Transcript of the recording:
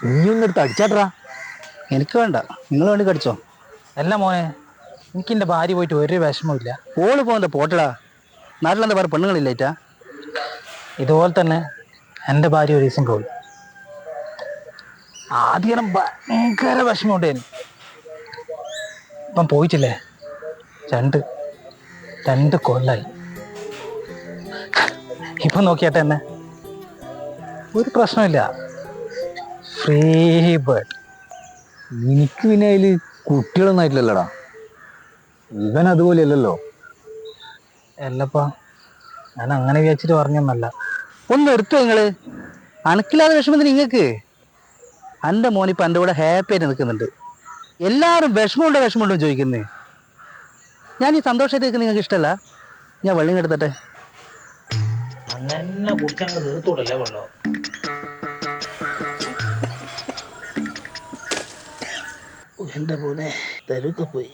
ഇനിയൊന്നെടുത്ത് അടിച്ചാട്രാ. എനിക്ക് വേണ്ട, നിങ്ങൾ വേണ്ടി കടിച്ചോ. അല്ല മോനെ, എനിക്ക് എൻ്റെ ഭാര്യ പോയിട്ട് ഒരു വിഷമമില്ല. ഓള് പോകുന്ന പോട്ടടാ, നാട്ടിലെന്താ വേറെ പെണ്ണുങ്ങളില്ലേറ്റാ. ഇതുപോലെ തന്നെ എൻ്റെ ഭാര്യ ഒരു ദിവസം പോയി. ആദ്യം ഭയങ്കര വിഷമമുണ്ടായിരുന്നു. ഇപ്പം പോയിട്ടില്ലേ, രണ്ട് രണ്ട് കൊല്ലായി. ഇപ്പം നോക്കിയാട്ടെ എന്നെ, ഒരു പ്രശ്നമില്ല, ഫ്രീ ബേർഡ്. എനിക്ക് പിന്നെ അതില് കുട്ടികളൊന്നും ആയിട്ടില്ലല്ലോടാ. ഇവൻ അതുപോലെ അല്ലല്ലോ. അല്ലപ്പാ, ഞാൻ അങ്ങനെ വിചാരിച്ചിട്ട് പറഞ്ഞൊന്നല്ല. ഒന്ന് എടുത്തു നിങ്ങള്. അണക്കില്ലാതെ വിഷമത്തിന് നിങ്ങൾക്ക്. എൻ്റെ മോനിപ്പോൾ എൻ്റെ കൂടെ ഹാപ്പി ആയിട്ട് നിൽക്കുന്നുണ്ട്. എല്ലാവരും വിഷമമുണ്ടോ ചോദിക്കുന്നേ. ഞാൻ ഈ സന്തോഷമായിട്ട് നിൽക്കുന്നത് നിങ്ങൾക്ക് ഇഷ്ടമല്ല. ഞാൻ വെള്ളം എടുത്തട്ടെ. അങ്ങനെ കുടിച്ചങ്ങ് തീർത്തൂടല്ലേ വെള്ളം. എൻ്റെ മോനെ തരുക്കെ പോയി.